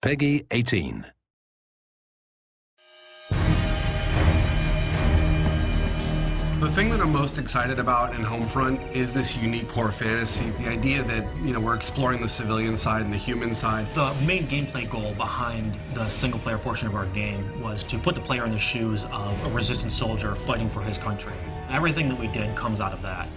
Peggy 18. The thing that I'm most excited about in Homefront is this unique core fantasy. The idea that, we're exploring the civilian side and the human side. The main gameplay goal behind the single-player portion of our game was to put the player in the shoes of a resistance soldier fighting for his country. Everything that we did comes out of that.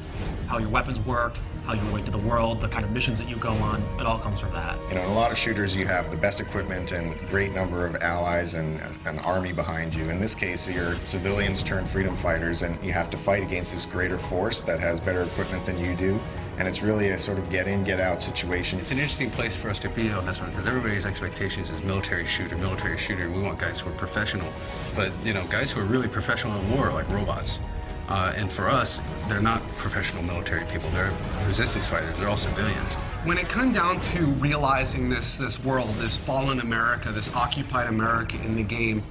How your weapons work, how you relate to the world, the kind of missions that you go on, it all comes from that. In a lot of shooters, you have the best equipment and great number of allies and an army behind you. In this case, you're civilians turned freedom fighters, and you have to fight against this greater force that has better equipment than you do. And it's really a sort of get in, get out situation. It's an interesting place for us to be on this one because everybody's expectations is military shooter, military shooter. We want guys who are professional, but guys who are really professional in war, like robots. And for us, they're not professional military people. They're resistance fighters. They're all civilians. When it comes down to realizing this world, this fallen America, this occupied America in the game,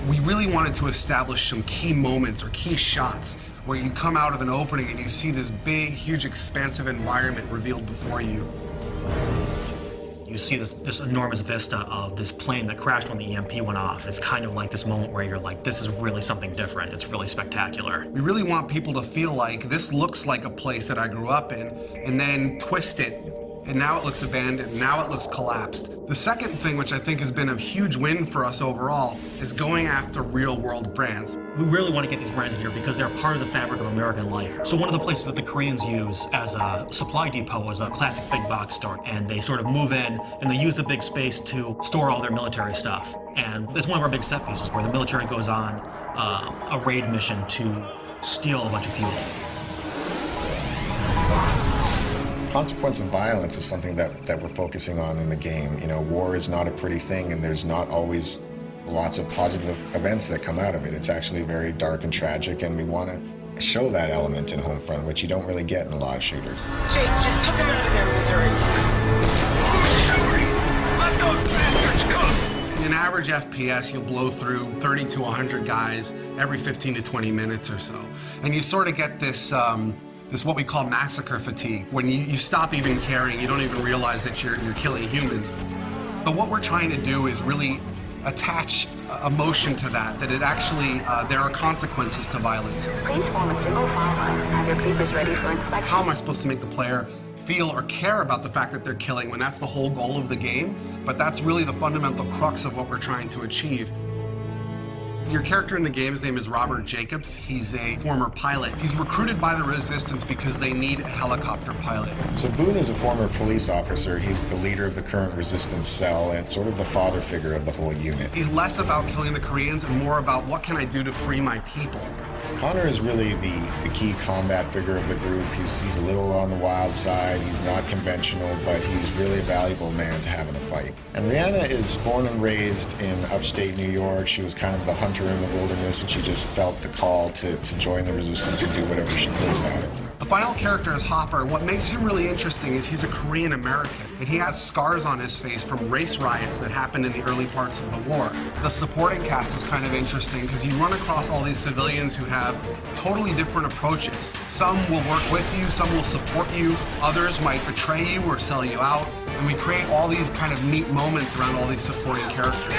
we really wanted to establish some key moments or key shots where you come out of an opening and you see this big, huge, expansive environment revealed before you. You see this enormous vista of this plane that crashed when the EMP went off. It's kind of like this moment where you're like, this is really something different. It's really spectacular. We really want people to feel like this looks like a place that I grew up in, and then twist it, and now it looks abandoned, now it looks collapsed. The second thing, which I think has been a huge win for us overall, is going after real-world brands. We really want to get these brands in here because they're part of the fabric of American life. So one of the places that the Koreans use as a supply depot is a classic big box store, and they sort of move in and they use the big space to store all their military stuff. And it's one of our big set pieces where the military goes on a raid mission to steal a bunch of fuel. Consequence of violence is something that we're focusing on in the game. War is not a pretty thing, and there's not always lots of positive events that come out of it. It's actually very dark and tragic, and we want to show that element in Homefront, which you don't really get in a lot of shooters. Jake, just put them out of their misery. Who's shooting? Let those bastards come! In an average FPS, you'll blow through 30 to 100 guys every 15 to 20 minutes or so. And you sort of get this what we call massacre fatigue. When you stop even caring, you don't even realize that you're killing humans. But what we're trying to do is really attach emotion to that it actually, there are consequences to violence. Please form a single file line and have your papers ready for inspection. How am I supposed to make the player feel or care about the fact that they're killing when that's the whole goal of the game? But that's really the fundamental crux of what we're trying to achieve. Your character in the game's name is Robert Jacobs. He's a former pilot. He's recruited by the Resistance because they need a helicopter pilot. So Boone is a former police officer. He's the leader of the current Resistance cell and sort of the father figure of the whole unit. He's less about killing the Koreans and more about what can I do to free my people. Connor is really the key combat figure of the group. He's a little on the wild side. He's not conventional, but he's really a valuable man to have in a fight. And Rihanna is born and raised in upstate New York. She was kind of the hunter in the wilderness, and she just felt the call to join the Resistance and do whatever she could about it. The final character is Hopper. What makes him really interesting is he's a Korean American, and he has scars on his face from race riots that happened in the early parts of the war. The supporting cast is kind of interesting because you run across all these civilians who have totally different approaches. Some will work with you, some will support you, others might betray you or sell you out, and we create all these kind of neat moments around all these supporting characters.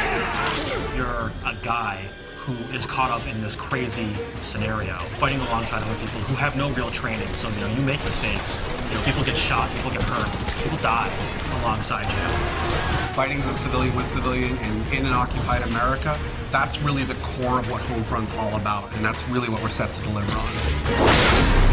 You're a guy who is caught up in this crazy scenario, fighting alongside other people who have no real training. So, you make mistakes. People get shot, people get hurt, people die alongside you. Fighting as a civilian with civilian and in an occupied America, that's really the core of what Homefront's all about, and that's really what we're set to deliver on.